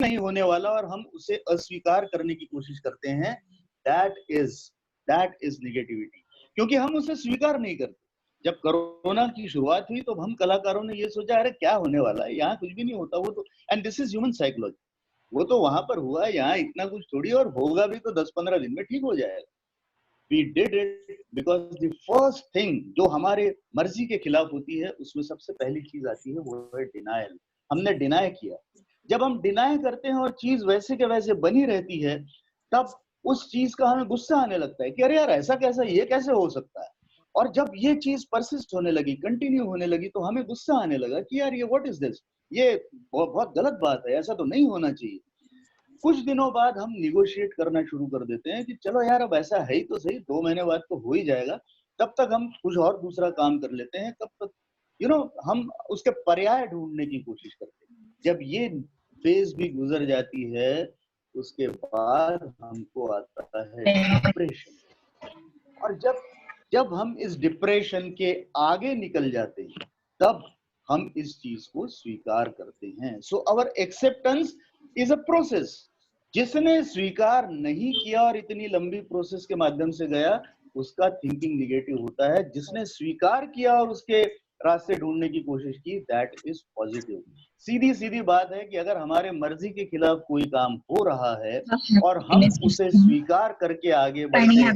नहीं होने वाला और हम उसे अस्वीकार करने की कोशिश करते हैं, दैट इज नेगेटिविटी, क्योंकि हम उसे स्वीकार नहीं करते। जब कोरोना की शुरुआत हुई तो हम कलाकारों ने ये सोचा, अरे क्या होने वाला है, यहाँ कुछ भी नहीं होता, वो तो, and this is human psychology, वो तो वहां पर हुआ, यहाँ इतना कुछ थोड़ी, और होगा भी तो 10-15 दिन में ठीक हो जाएगा। We did it because the first thing जो हमारे मर्जी के खिलाफ होती है, उसमें सबसे पहली चीज आती है, वो है डिनायल। हमने डिनाय किया। जब हम डिनाय करते हैं और चीज वैसे के वैसे बनी रहती है, तब उस चीज का हमें गुस्सा आने लगता है कि अरे यार ऐसा कैसा, ये कैसे हो सकता है। और जब ये चीज परसिस्ट होने लगी, कंटिन्यू होने लगी, तो हमें गुस्सा आने लगा कि यार ये व्हाट इज दिस, ये बहुत गलत बात है, ऐसा तो नहीं होना चाहिए। कुछ दिनों बाद हम निगोशिएट करना शुरू कर देते हैं कि चलो यार अब ऐसा है ही तो सही, 2 महीने बाद तो हो ही जाएगा, तब तक हम कुछ और दूसरा काम कर लेते हैं, तब तक हम उसके पर्याय ढूंढने की कोशिश करते हैं। जब ये फेज भी गुजर जाती है, उसके बाद हमको आता है डिप्रेशन। और जब जब हम इस डिप्रेशन के आगे निकल जाते हैं, तब हम इस चीज को स्वीकार करते हैं। So our acceptance is a process. जिसने स्वीकार नहीं किया और इतनी लंबी प्रोसेस के माध्यम से गया, उसका थिंकिंग निगेटिव होता है। जिसने स्वीकार किया और उसके रास्ते ढूंढने की कोशिश की, दैट इज पॉजिटिव। सीधी सीधी बात है कि अगर हमारे मर्जी के खिलाफ कोई काम हो रहा है और हम उसे स्वीकार करके आगे बढ़ते हैं,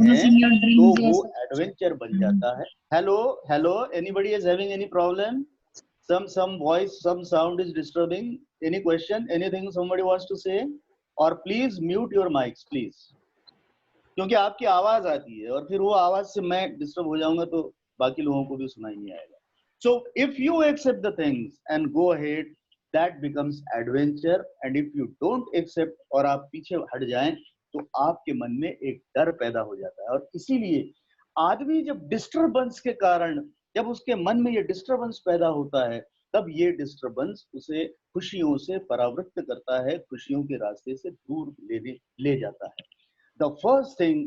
तो वो एडवेंचर बन जाता है। Hello hello, anybody is having any problem? some voice, some sound is disturbing. Any question, anything somebody wants to say? Or please mute your mics please, क्योंकि आपकी आवाज आती है और फिर वो आवाज से मैं डिस्टर्ब हो जाऊंगा तो बाकी लोगों को भी सुनाई नहीं आएगा। So if you accept the things and go ahead, that becomes adventure. And if you don't accept और आप पीछे हट जाएं, तो आपके मन में एक डर पैदा हो जाता है। और इसीलिए आदमी जब डिस्टर्बेंस के कारण, जब उसके मन में ये डिस्टर्बेंस पैदा होता है, तब ये डिस्टर्बेंस उसे खुशियों से परावृत्त करता है, खुशियों के रास्ते से दूर ले जाता है। The first thing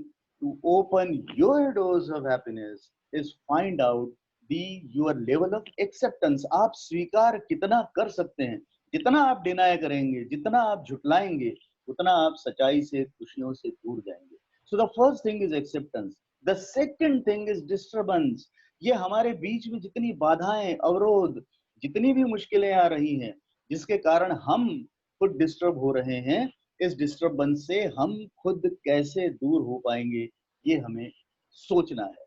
to open your doors of happiness is find out your level of acceptance. आप स्वीकार कितना कर सकते हैं। जितना आप डिनाय करेंगे, जितना आप झुटलाएंगे, उतना आप सच्चाई से, खुशियों से दूर जाएंगे। So the first thing is acceptance. The second thing is disturbance. ये हमारे बीच में जितनी बाधाएं, अवरोध, जितनी भी मुश्किलें आ रही हैं, जिसके कारण हम खुद डिस्टर्ब हो रहे हैं, इस डिस्टर्बेंस से हम खुद कैसे दूर हो पाएंगे, ये हमें सोचना है।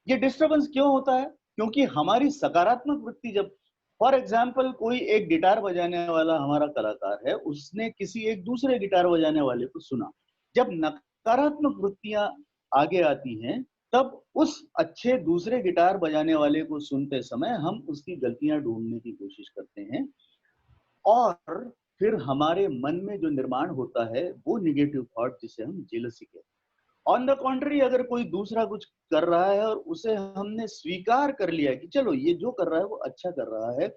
ये डिस्टर्बेंस क्यों होता है? क्योंकि हमारी सकारात्मक वृत्ति, जब फॉर एग्जाम्पल कोई एक गिटार बजाने वाला हमारा कलाकार है, उसने किसी एक दूसरे गिटार बजाने वाले को सुना, जब नकारात्मक वृत्तियां आगे आती हैं, तब उस अच्छे दूसरे गिटार बजाने वाले को सुनते समय हम उसकी गलतियां ढूंढने की कोशिश करते हैं, और फिर हमारे मन में जो निर्माण होता है वो निगेटिव थॉट, जिसे हम जेलसी कहते हैं। ऑन द कॉन्ट्री, अगर कोई दूसरा कुछ कर रहा है और उसे हमने स्वीकार कर लिया कि चलो ये जो कर रहा है वो अच्छा कर रहा है,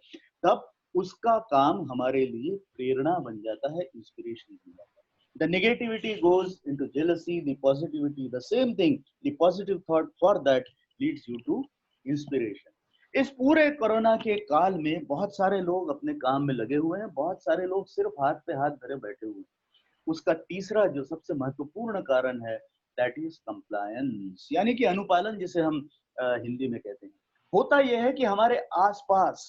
तब उसका काम हमारे लिए प्रेरणा बन जाता है, इंस्पिरेशन बन जाता है। The negativity goes into jealousy, the positivity, the same thing, the positive thought for that leads you to inspiration. इस पूरे कोरोना के काल में बहुत सारे लोग अपने काम में लगे हुए हैं, बहुत सारे लोग सिर्फ हाथ पे हाथ धरे बैठे हुए हैं। उसका तीसरा जो सबसे महत्वपूर्ण कारण है, दैट इज कंप्लायंस, यानी कि अनुपालन, जिसे हम हिंदी में कहते हैं। होता यह है कि हमारे आसपास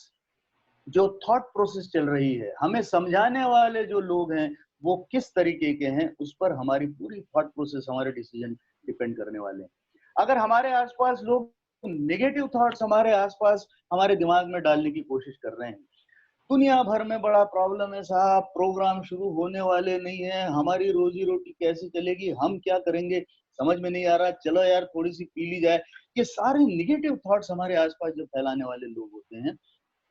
जो थॉट प्रोसेस चल रही है, हमें समझाने वाले जो लोग हैं वो किस तरीके के हैं, उस पर हमारी पूरी थॉट प्रोसेस, हमारे डिसीजन डिपेंड करने वाले हैं। अगर हमारे आसपास लोग नेगेटिव थॉट्स हमारे आसपास, हमारे दिमाग में डालने की कोशिश कर रहे हैं, दुनिया भर में बड़ा प्रॉब्लम है साहब, प्रोग्राम शुरू होने वाले नहीं है, हमारी रोजी रोटी कैसे चलेगी, हम क्या करेंगे, समझ में नहीं आ रहा, चलो यार थोड़ी सी पी ली जाए, ये सारे निगेटिव थॉट्स हमारे आसपास जो फैलाने वाले लोग होते हैं,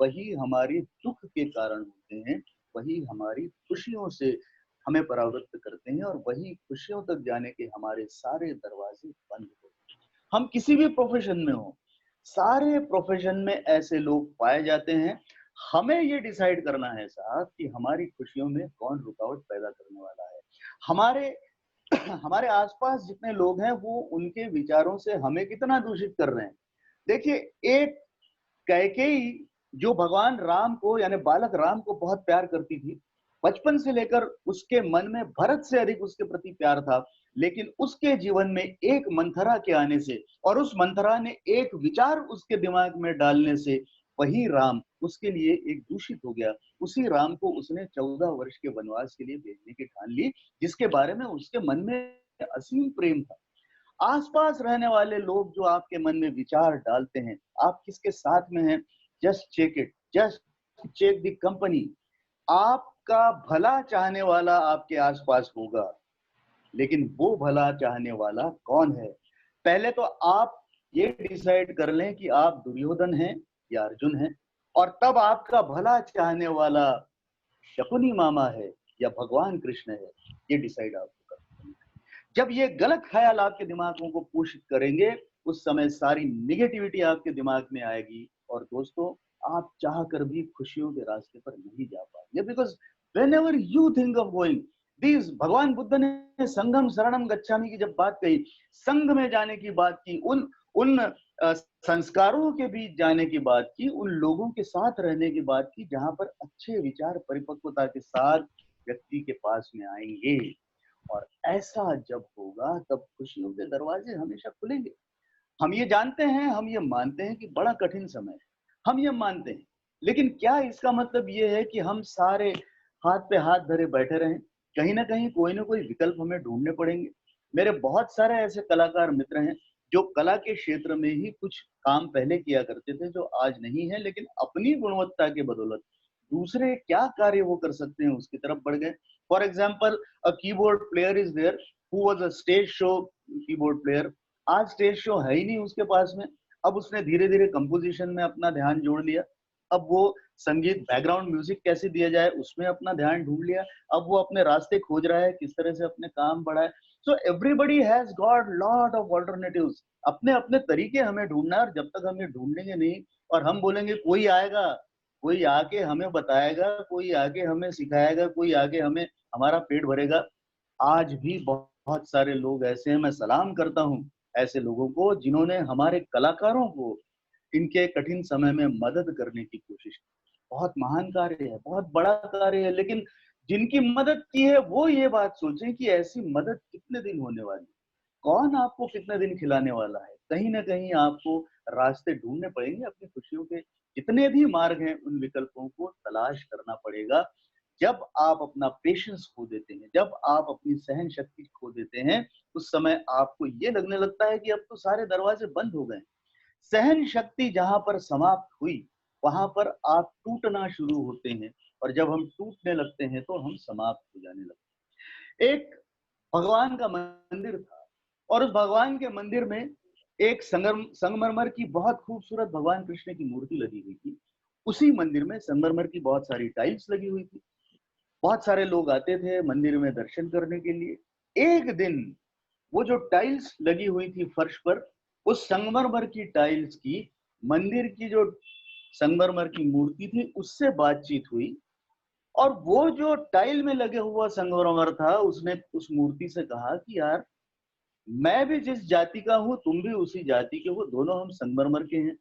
वही हमारी दुख के कारण होते हैं, वही हमारी खुशियों से हमें परावृत्त करते हैं, और वही खुशियों तक जाने के हमारे सारे दरवाजे बंद होते हैं। हम किसी भी प्रोफेशन में हो, सारे प्रोफेशन में ऐसे लोग पाए जाते हैं। हमें ये डिसाइड करना है साहब कि हमारी खुशियों में कौन रुकावट पैदा करने वाला है। हमारे हमारे आसपास जितने लोग हैं, वो उनके विचारों से हमें कितना दूषित कर रहे हैं। देखिए, एक कैकेयी जो भगवान राम को, यानी बालक राम को बहुत प्यार करती थी, बचपन से लेकर उसके मन में भरत से अधिक उसके प्रति प्यार था, लेकिन उसके जीवन में एक मंथरा के आने से और उस मंथरा ने एक विचार उसके दिमाग में डालने से वही राम उसके लिए एक दूषित हो गया। उसी राम को उसने 14 वर्ष के वनवास के लिए भेजने की ठान ली, जिसके बारे में उसके मन में असीम प्रेम था। आसपास रहने वाले लोग जो आपके मन में विचार डालते हैं, आप किसके साथ में हैं, just check it, just check the company. आपका भला चाहने वाला आपके आसपास होगा, लेकिन वो भला चाहने वाला कौन है? पहले तो आप ये डिसाइड कर लें कि आप दुर्योधन हैं या अर्जुन हैं, और तब आपका भला चाहने वाला शकुनी मामा है या भगवान कृष्ण है, ये डिसाइड आपको करना है। जब ये गलत ख्याल आपके दिमागों को पोषित करेंगे, उस समय सारी निगेटिविटी आपके दिमाग में आएगी, और दोस्तों आप चाह कर भी खुशियों के रास्ते पर नहीं जा पाएंगे। Because when ever you think of going this, भगवान बुद्ध ने संघम शरणम गच्छामि की जब बात कही, संघ में जाने की बात की, उन उन संस्कारों के बीच जाने की बात की, उन लोगों के साथ रहने की बात की जहां पर अच्छे विचार परिपक्वता के साथ व्यक्ति के पास में आएंगे। और ऐसा जब होगा तब खुशियों के दरवाजे हमेशा खुलेंगे। हम ये जानते हैं, हम ये मानते हैं कि बड़ा कठिन समय है, हम ये मानते हैं, लेकिन क्या इसका मतलब ये है कि हम सारे हाथ पे हाथ धरे बैठे रहें? कहीं ना कहीं कोई ना कोई विकल्प हमें ढूंढने पड़ेंगे। मेरे बहुत सारे ऐसे कलाकार मित्र हैं जो कला के क्षेत्र में ही कुछ काम पहले किया करते थे जो आज नहीं है, लेकिन अपनी गुणवत्ता के बदौलत दूसरे क्या कार्य वो कर सकते हैं उसकी तरफ बढ़ गए। For example, a keyboard player is there who was a stage show keyboard player. आज स्टेज शो है ही नहीं उसके पास में। अब उसने धीरे धीरे कंपोजिशन में अपना ध्यान जोड़ लिया। अब वो संगीत बैकग्राउंड म्यूजिक कैसे दिया जाए उसमें अपना ध्यान ढूंढ लिया। अब वो अपने रास्ते खोज रहा है किस तरह से अपने काम बढ़ाए। So everybody has got lot of alternatives. अपने अपने तरीके हमें ढूंढना है, और जब तक हम ये ढूंढेंगे नहीं और हम बोलेंगे कोई आएगा, कोई आके हमें बताएगा, कोई आके हमें सिखाएगा, कोई आके हमें हमारा पेट भरेगा। आज भी बहुत सारे लोग ऐसे हैं, मैं सलाम करता हूँ ऐसे लोगों को जिन्होंने हमारे कलाकारों को इनके कठिन समय में मदद करने की कोशिश की। बहुत महान कार्य है, बहुत बड़ा कार्य है, लेकिन जिनकी मदद की है वो ये बात सोचें कि ऐसी मदद कितने दिन होने वाली, कौन आपको कितने दिन खिलाने वाला है। कहीं ना कहीं आपको रास्ते ढूंढने पड़ेंगे, अपनी खुशियों के जितने भी मार्ग हैं उन विकल्पों को तलाश करना पड़ेगा। जब आप अपना पेशेंस खो देते हैं, जब आप अपनी सहन शक्ति खो देते हैं, उस समय आपको ये लगने लगता है कि अब तो सारे दरवाजे बंद हो गए। सहन शक्ति जहां पर समाप्त हुई, वहां पर आप टूटना शुरू होते हैं, और जब हम टूटने लगते हैं तो हम समाप्त हो जाने लगते हैं। एक भगवान का मंदिर था, और उस भगवान के मंदिर में एक संगमरमर की बहुत खूबसूरत भगवान कृष्ण की मूर्ति लगी हुई थी। उसी मंदिर में संगमरमर की बहुत सारी टाइल्स लगी हुई थी। बहुत सारे लोग आते थे मंदिर में दर्शन करने के लिए। एक दिन वो जो टाइल्स लगी हुई थी फर्श पर, उस संगमरमर की टाइल्स की मंदिर की जो संगमरमर की मूर्ति थी उससे बातचीत हुई, और वो जो टाइल में लगे हुआ संगमरमर था उसने उस मूर्ति से कहा कि यार, मैं भी जिस जाति का हूं तुम भी उसी जाति के हो, दोनों हम संगमरमर के हैं।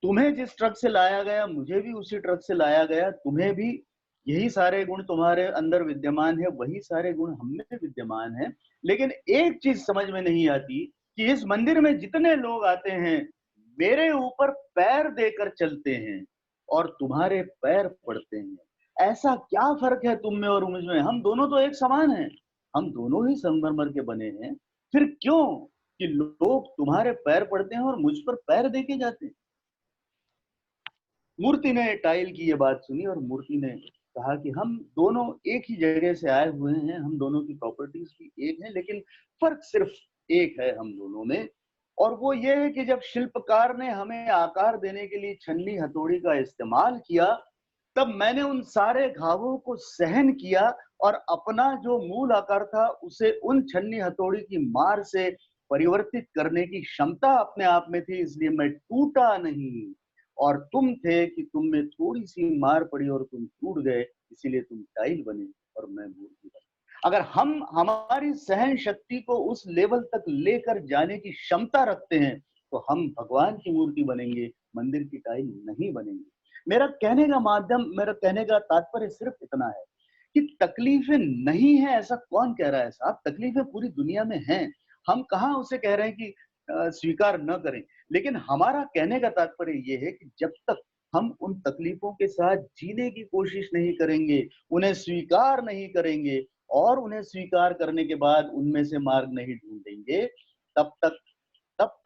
तुम्हें जिस ट्रक से लाया गया मुझे भी उसी ट्रक से लाया गया, तुम्हें भी यही सारे गुण तुम्हारे अंदर विद्यमान है, वही सारे गुण हम में विद्यमान है। लेकिन एक चीज समझ में नहीं आती कि इस मंदिर में जितने लोग आते हैं मेरे ऊपर पैर देकर चलते हैं और तुम्हारे पैर पड़ते हैं। ऐसा क्या फर्क है तुम में और मुझ में? हम दोनों तो एक समान हैं, हम दोनों ही संगमरमर के बने हैं। फिर क्यों कि लोग तुम्हारे पैर पड़ते हैं और मुझ पर पैर देके जाते हैं? मूर्ति ने टाइल की ये बात सुनी, और मूर्ति ने कहा कि हम दोनों एक ही जगह से आए हुए हैं, हम दोनों की प्रॉपर्टीज भी एक हैं, लेकिन फर्क सिर्फ एक है हम दोनों में, और वो ये है कि जब शिल्पकार ने हमें आकार देने के लिए छन्नी हथौड़ी का इस्तेमाल किया, तब मैंने उन सारे घावों को सहन किया, और अपना जो मूल आकार था उसे उन छन्नी हथौड़ी की मार से परिवर्तित करने की क्षमता अपने आप में थी, इसलिए मैं टूटा नहीं। और तुम थे कि तुम में थोड़ी सी मार पड़ी और तुम टूट गए, इसीलिए तुम टाइल बने और मैं मूर्ति बना। अगर हम हमारी सहन शक्ति को उस लेवल तक लेकर जाने की क्षमता रखते हैं तो हम भगवान की मूर्ति बनेंगे, मंदिर की टाइल नहीं बनेंगे। मेरा कहने का तात्पर्य सिर्फ इतना है कि तकलीफें नहीं है ऐसा कौन कह रहा है साहब? तकलीफें पूरी दुनिया में हैं। हम कहाँ उसे कह रहे हैं कि स्वीकार न करें। लेकिन हमारा कहने का तात्पर्य ये है कि जब तक हम उन तकलीफों के साथ जीने की कोशिश नहीं करेंगे, उन्हें स्वीकार नहीं करेंगे और उन्हें स्वीकार करने के बाद उनमें से मार्ग नहीं ढूंढेंगे, तब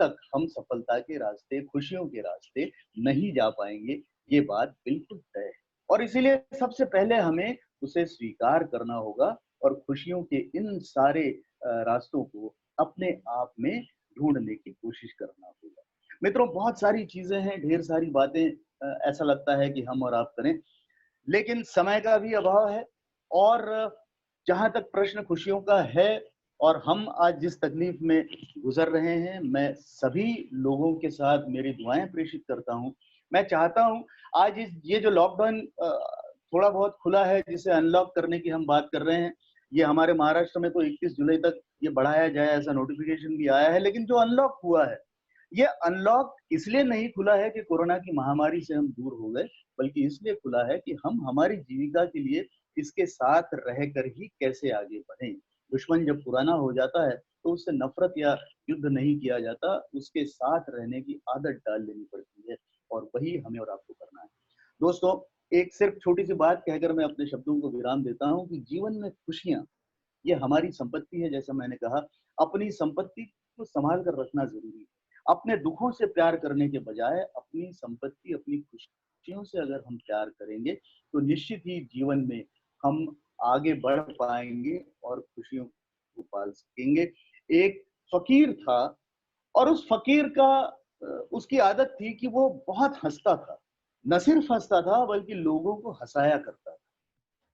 तक हम सफलता के रास्ते, खुशियों के रास्ते नहीं जा पाएंगे। ये बात बिल्कुल तय है। और इसीलिए सबसे पहले हमें उसे स्वीकार करना होगा और खुशियों के इन सारे रास्तों को अपने आप में ढूंढने की कोशिश करना होगा। मित्रों, बहुत सारी चीजें हैं, ढेर सारी बातें ऐसा लगता है कि हम और आप करें, लेकिन समय का भी अभाव है। और जहां तक प्रश्न खुशियों का है और हम आज जिस तकलीफ में गुजर रहे हैं, मैं सभी लोगों के साथ मेरी दुआएं प्रेषित करता हूं। मैं चाहता हूं आज ये जो लॉकडाउन थोड़ा बहुत खुला है, जिसे अनलॉक करने की हम बात कर रहे हैं, ये हमारे महाराष्ट्र में तो 21 जुलाई तक ये बढ़ाया जाए ऐसा नोटिफिकेशन भी आया है। लेकिन जो अनलॉक हुआ है, ये अनलॉक इसलिए नहीं खुला है कि कोरोना की महामारी से हम दूर हो गए, बल्कि इसलिए खुला है कि हम हमारी जीविका के लिए इसके साथ रहकर ही कैसे आगे बढ़ें। दुश्मन जब पुराना हो जाता है तो उससे नफरत या युद्ध नहीं किया जाता, उसके साथ रहने की आदत डाल लेनी पड़ती है और वही हमें और आपको करना है। दोस्तों, एक सिर्फ छोटी सी बात कहकर मैं अपने शब्दों को विराम देता हूं कि जीवन में खुशियां ये हमारी संपत्ति है। जैसा मैंने कहा, अपनी संपत्ति को संभाल कर रखना जरूरी है। अपने दुखों से प्यार करने के बजाय अपनी संपत्ति, अपनी खुशियों से अगर हम प्यार करेंगे तो निश्चित ही जीवन में हम आगे बढ़ पाएंगे और खुशियों को पाल सकेंगे। एक फकीर था और उस फकीर का उसकी आदत थी कि वो बहुत हंसता था। न सिर्फ हंसता था बल्कि लोगों को हंसाया करता था।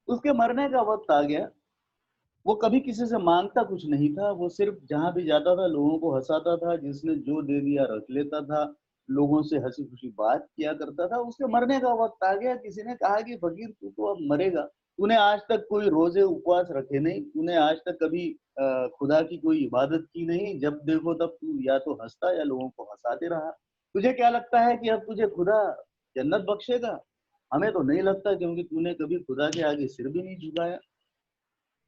उसके मरने का वक्त आ गया। वो कभी किसी से मांगता कुछ नहीं था, वो सिर्फ जहां भी जाता था लोगों को हंसाता था, जिसने जो दे दिया रख लेता था, लोगों से हंसी खुशी बात किया करता था। उसके मरने का वक्त आ गया, किसी ने कहा कि फकीर तू तो अब मरेगा, तूने आज तक कोई रोजे उपवास रखे नहीं, तूने आज तक कभी खुदा की कोई इबादत की नहीं, जब देखो तब तू या तो हंसता या लोगों को हंसाते रहा। तुझे क्या लगता है कि अब तुझे खुदा जन्नत बख्शेगा? हमें तो नहीं लगता, क्योंकि तूने कभी खुदा के आगे सिर भी नहीं झुकाया।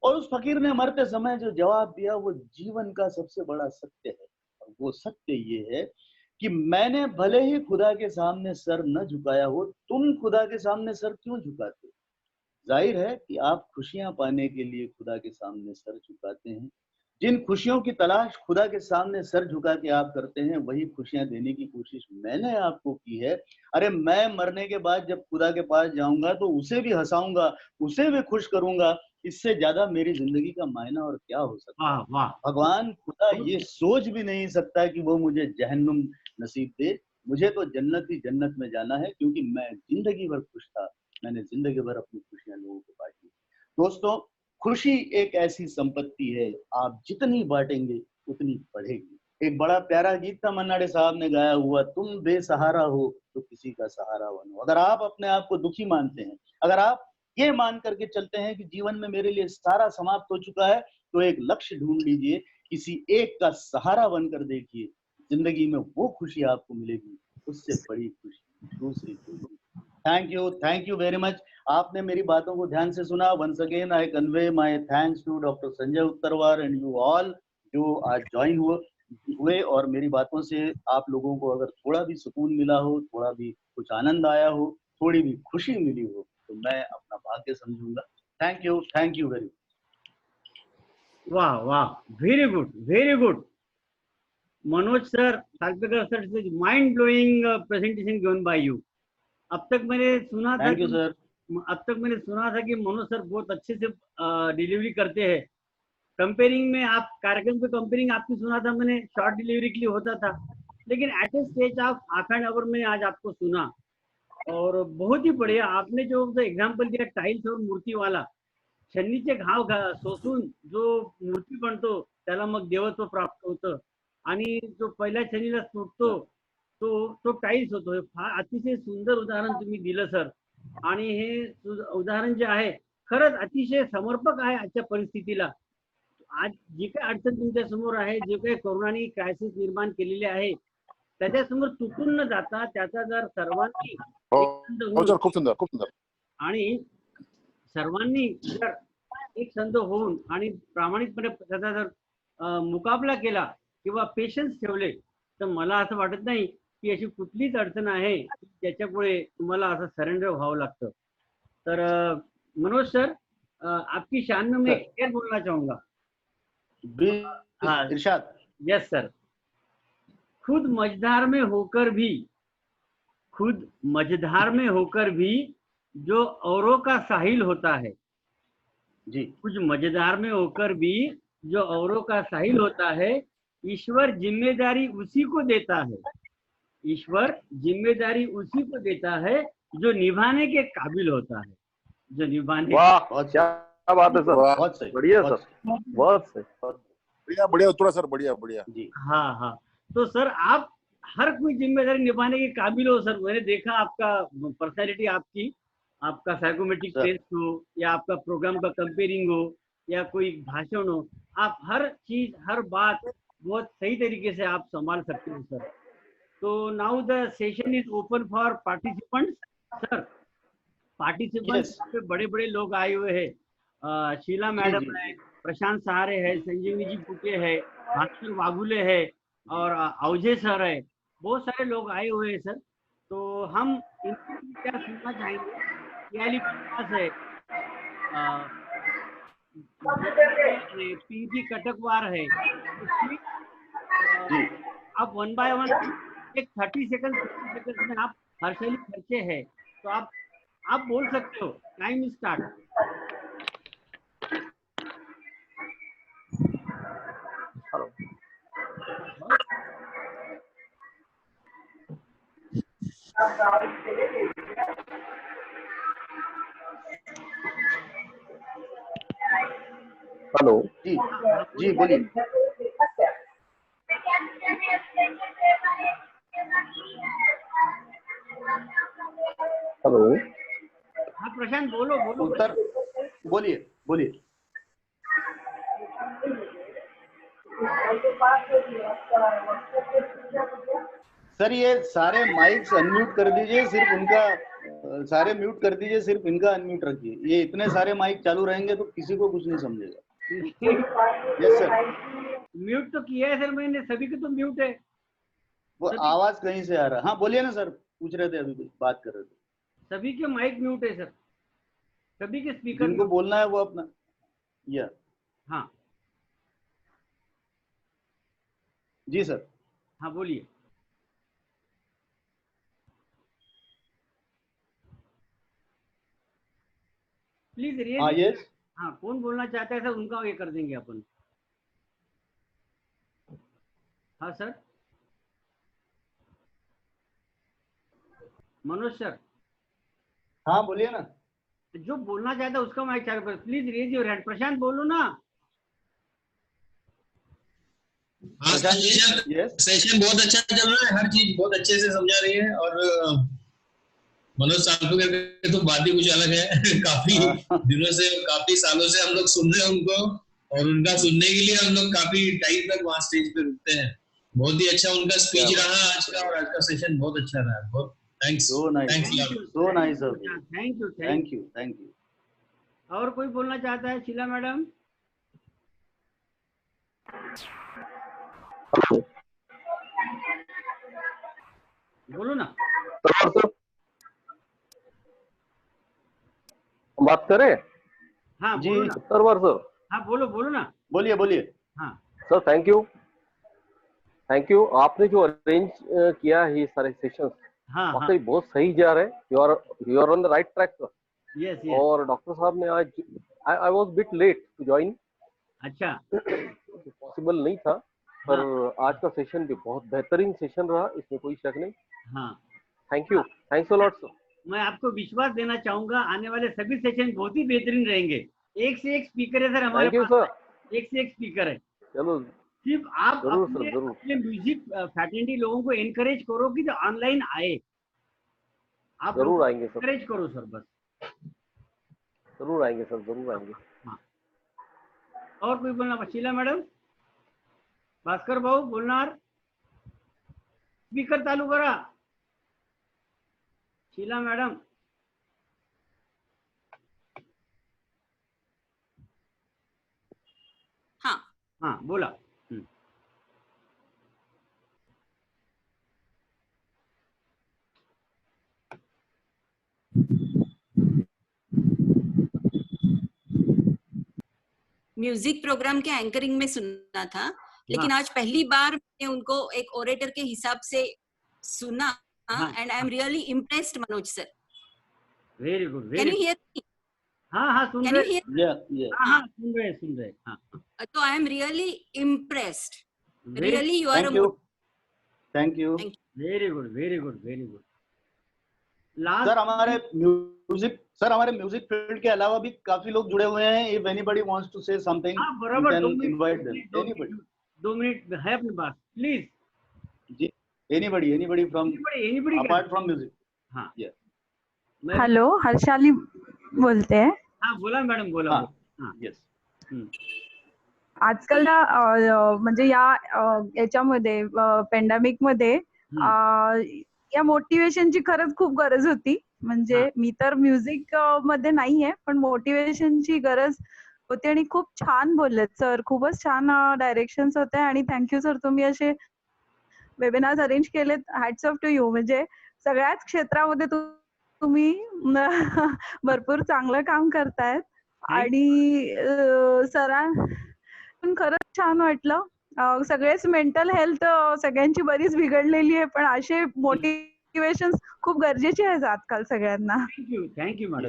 और उस फकीर ने मरते समय जो जवाब दिया वो जीवन का सबसे बड़ा सत्य है। और वो सत्य ये है कि मैंने भले ही खुदा के सामने सर न झुकाया हो, तुम खुदा के सामने सर क्यों झुकाते हो? जाहिर है कि आप खुशियां पाने के लिए खुदा के सामने सर झुकाते हैं। जिन खुशियों की तलाश खुदा के सामने सर झुका के आप करते हैं, वही खुशियां देने की कोशिश मैंने आपको की है। अरे मैं मरने के बाद जब खुदा के पास जाऊंगा तो उसे भी हंसाऊंगा, उसे भी खुश करूंगा। इससे ज्यादा मेरी जिंदगी का मायना और क्या हो सकता है? वाह वाह। भगवान खुदा ये सोच भी नहीं सकता कि वो मुझे जहन्नुम नसीब दे। मुझे तो जन्नत ही जन्नत में जाना है, क्योंकि मैं जिंदगी भर खुश था। मैंने जिंदगी भर अपनी खुशियां लोगों को बांटी। दोस्तों, खुशी एक ऐसी संपत्ति है, आप जितनी बांटेंगे उतनी बढ़ेगी। एक बड़ा प्यारा गीत था मन्ना डे साहब ने गाया हुआ, तुम बेसहारा हो तो किसी का सहारा बनो। अगर आप अपने आप को दुखी मानते हैं, अगर आप ये मान करके चलते हैं कि जीवन में मेरे लिए सारा समाप्त हो चुका है, तो एक लक्ष्य ढूंढ लीजिए, किसी एक का सहारा बनकर देखिए, जिंदगी में वो खुशी आपको मिलेगी, उससे बड़ी खुशी दूसरी कोई नहीं। Thank you very much. आपने मेरी बातों को ध्यान से सुना। Once again I convey my thanks to doctor Sanjay Uttarwar and you all जो आज ज्वाइन हुए और मेरी बातों से आप लोगों को अगर थोड़ा भी सुकून मिला हो, थोड़ा भी कुछ आनंद आया हो, थोड़ी भी खुशी मिली हो, तो मैं अपना भाग्य समझूंगा। Thank you very much. वाह वाह, very good very good. Manoj sir, Salpekar sir, is mind blowing presentation given by you. अब तक मैंने सुना था थैंक यू कि सर। मनोज सर बहुत अच्छे से डिलीवरी करते हैं। कंपेयरिंग में आप कार्यक्रम पे कंपेयरिंग आपकी सुना था मैंने, शॉर्ट डिलीवरी के लिए होता था, लेकिन at a stage of half an hour में आज आपको सुना और बहुत ही बढ़िया। आपने जो एग्जाम्पल दिया टाइल्स और मूर्ती वाला, शनीचे घाव सोसून जो मूर्ती बनतो त्याला मग देवत्व प्राप्त होतं आणि जो पहिल्या शनीला तुटतो तो तो टाईल्स होतो। हे फार अतिशय सुंदर उदाहरण तुम्ही दिलं सर। आणि हे उदाहरण जे आहे खरंच अतिशय समर्पक आहे आजच्या परिस्थितीला। आज जी काही अडचण तुमच्या समोर आहे, जे काही कोरोनाने क्रायसिस निर्माण केलेले आहे, त्याच्यासमोर तुटून न जाता त्याचा जर सर्वांनी हो सर, खूप सुंदर खूप सुंदर। आणि सर्वांनी जर एक संध होऊन आणि प्रामाणिकपणे त्याचा जर मुकाबला केला किंवा पेशन्स ठेवले, तर मला असं वाटत नाही की अशी कुठलीच अडचण आहे की त्याच्यापुढे तुम्हाला असं सरेंडर व्हावं लागतं. तर मनोज सर, आपकी शान में मैं शेर बोलना चाहूंगा. हाँ, इरशाद. Yes sir. खुद मझधार में होकर भी जो औरों का साहिल होता है, जी, कुछ मजेदार में होकर भी जो औरों का साहिल होता है, ईश्वर जिम्मेदारी उसी को देता है. ईश्वर जिम्मेदारी उसी को देता है जो निभाने के काबिल होता है, जो निभाने. वाह, बहुत क्या बात है सर, बहुत सही, बढ़िया बहुत सर, बहुत सही, बढ़िया बढ़िया उत्तर सर, बढ़िया बढ़िया. जी. हाँ हाँ. तो सर आप हर कोई जिम्मेदारी निभाने के काबिल हो सर. मैंने देखा आपका पर्सनैलिटी, आपका साइकोमेट्रिक सर. टेस्ट हो या आपका प्रोग्राम का कंपेयरिंग हो या कोई भाषण हो, आप हर चीज हर बात बहुत सही तरीके से आप संभाल सकते हो सर. तो now the session is open for participants. Sir, participants Yes. पे बड़े बड़े लोग आए हुए हैं. शीला मैडम जी. है, प्रशांत सहारे है, संजीवनी जी पुटे है, भास्कर वागुले है और अवजय सर है. बहुत सारे लोग आए हुए हैं सर. तो हम इनसे क्या सुनना चाहेंगे. याली पास है, पिंकी कटकवार है. जी. आप 1 बाय 1 एक 30 सेकंड 50 सेकंड में आप हर्षली खर्चे है, तो आप बोल सकते हो. Time start. हेलो. जी. जी, बोलिए. हेलो. हाँ प्रशांत, बोलो. उत्तर बोलिए. सर, ये सारे माइक्स अनम्यूट कर दीजिए, सिर्फ उनका सारे म्यूट कर दीजिए, सिर्फ इनका अनम्यूट रखिए. ये इतने सारे माइक चालू रहेंगे तो किसी को कुछ नहीं समझेगा. Yes sir. म्यूट तो किया है सर मैंने, सभी के तो म्यूट है. वो आवाज कहीं से आ रहा है. हाँ, बोलिए ना सर, पूछ रहे थे, अभी कुछ बात कर रहे थे. सभी के माइक म्यूट है सर, सभी के स्पीकर. जिनको बोलना है वो अपना. या हाँ जी सर. हाँ, बोलिए. Please raise. हाँ. यस. हाँ, कौन बोलना चाहता है सर, उनका ये कर देंगे अपन. हाँ सर. मनोज सर, हाँ, बोलिए ना. जो बोलना चाहता है उसका माइक चालू कर. Please raise your hand. Prashant बोलो ना. प्रशांत जी. यस. सेशन बहुत अच्छा चल रहा है, हर चीज बहुत अच्छे से समझा रही है. और मनोज सालपुकर के तो बात ही कुछ अलग है. काफी दिनों से, काफी सालों से हम लोग सुन रहे हैं उनको, और उनका सुनने के लिए हम लोग काफी टाइम तक वहाँ स्टेज पे रुकते हैं. बहुत ही अच्छा उनका स्पीच रहा आज का, और आज का सेशन बहुत अच्छा रहा. बहुत thanks. So nice. So nice of you. Thank you. Thank you. और कोई बोलना चाहता है? शीला मैडम. बोलो ना. बात करें. हाँ जी. बोलो ना. सरवर सर. हाँ बोलो ना. बोलिए. हाँ सर, थैंक यू. आपने जो अरेंज किया है ये सारे सेशंस, हाँ वाकई बहुत सही जा रहे हैं. You are on the right track sir. Yes. और डॉक्टर साहब ने आज, I was bit late to join. अच्छा. पॉसिबल नहीं था, पर आज का सेशन भी बहुत बेहतरीन सेशन रहा, इसमें कोई शक नहीं. हाँ, thank you. Thanks a lot sir. मैं आपको विश्वास देना चाहूंगा, आने वाले सभी सेशन बहुत ही बेहतरीन रहेंगे. एक से एक स्पीकर है सर हमारे थैंक यू पास. सर. एक से एक स्पीकर है. चलो सिर्फ आप जरूर सर, अपने जरूर. म्यूजिक फैकल्टी लोगों को एनकरेज करो कि जो ऑनलाइन आए. आप जरूर आएंगे सर. एनकरेज करो सर, बस. जरूर आएंगे सर, जरूर आएंगे. हाँ. और कोई बोलना? शीला मैडम, भास्कर भाऊ बोलणार. स्पीकर चालू करा. शीला मैडम. हाँ बोला। म्यूजिक प्रोग्राम के एंकरिंग में सुना था, लेकिन आज पहली बार मैंने उनको एक ओरेटर के हिसाब से सुना, and I am really impressed Manoj sir. Very good, can you hear me? हाँ हाँ सुन कैन यू रहे, हियर? हाँ सुन रहे। हाँ तो I am really impressed, really you are thank you. Very good, very good, very good. Sir हमारे म्यूजिक फील्ड के अलावा भी काफी लोग जुड़े हुए हैं। If anybody wants to say something, बराबर, you can invite them. Anybody, 2 minute है अपने पास, प्लीज। जी, anybody from apart from music. हाँ हेलो, हर्षाली बोलते हैं। हाँ बोला मॅडम, बोला। यस। आजकाल ना म्हणजे याच्यामध्ये पेंडेमिक मध्ये या मोटिवेशनची खरंच खूप गरज होती. म्हणजे मी तर म्युझिक मध्ये नाहीये, पण मोटिवेशनची गरज होती. आणि खूप छान बोललेत सर, खूपच छान डायरेक्शन्स होते. आणि थँक्यू सर, तुम्ही असे वेबिनार्स अरेंज केलेत. Hats off to you. म्हणजे सगळ्याच क्षेत्रामध्ये तुम्ही भरपूर चांगलं काम करतायत. आणि पण खरंच छान वाटलं. सगळेच मेंटल हेल्थ सगळ्यांची बरीच बिघडलेली आहे, पण असे मोटिवेशन खूप गरजेचे आहेत आजकाल सगळ्यांना. Thank you madam,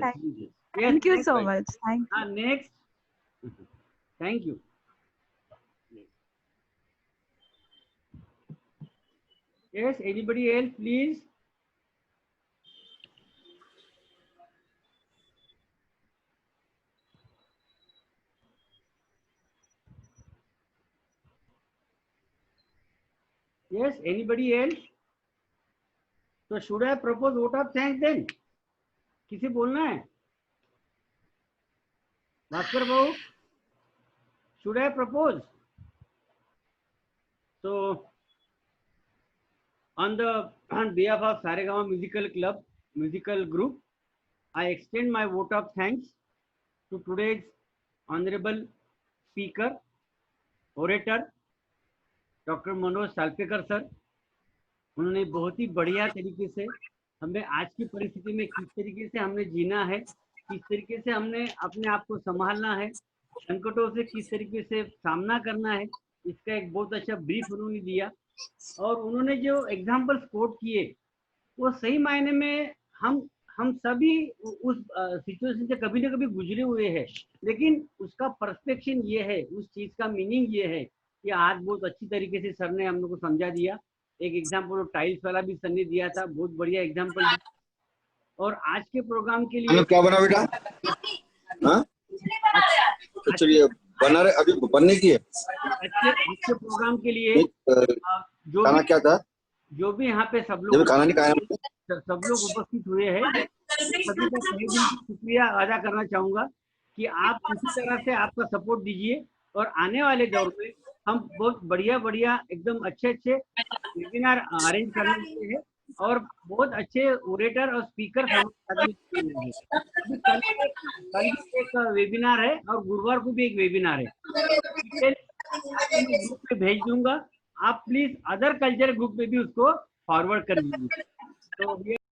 thank you so much. Thank you. Next. Thank you. Yes, anybody else, please? Yes, anybody else? So should I propose vote of thanks then? किसी बोलना है? भास्कर भाऊ, should I propose? So on behalf of Saregama Musical Club, musical group, I extend my vote of thanks to today's honorable speaker, orator, doctor Manoj Salpekar sir. उन्होंने बहुत ही बढ़िया तरीके से हमें आज की परिस्थिति में किस तरीके से हमने जीना है, किस तरीके से हमने अपने आप को संभालना है, संकटों से किस तरीके से सामना करना है, इसका एक बहुत अच्छा ब्रीफ उन्होंने दिया। और उन्होंने जो एग्जाम्पल्स कोट किए वो सही मायने में हम सभी उस सिचुएशन से कभी ना कभी गुजरे हुए हैं, लेकिन उसका पर्सपेक्शन ये है, उस चीज का मीनिंग ये है कि आज बहुत अच्छी तरीके से सर ने हम लोग को समझा दिया। एक एग्जाम्पल टाइल्स वाला भी सर ने दिया था, बहुत बढ़िया एग्जाम्पल। और आज के प्रोग्राम के लिए क्या बना बेटा? हाँ? तो चलिए बना रहे, अभी बनने की है। अच्छे प्रोग्राम के लिए जो खाना क्या था? जो भी यहाँ पे सब लोग खाना नहीं खाया, सब लोग उपस्थित हुए हैं, सभी का तहे दिल से शुक्रिया अदा करना चाहूंगा कि आप इसी तरह से आपका सपोर्ट दीजिए। और आने वाले दौर में हम बहुत बढ़िया एकदम अच्छे वेबिनार अरेंज करने वाले हैं और बहुत अच्छे ओरेटर और स्पीकर कल एक वेबिनार है और गुरुवार को भी एक वेबिनार है, ग्रुप पे भेज दूंगा। आप प्लीज अदर कल्चर ग्रुप में भी उसको फॉरवर्ड कर दीजिए। तो वी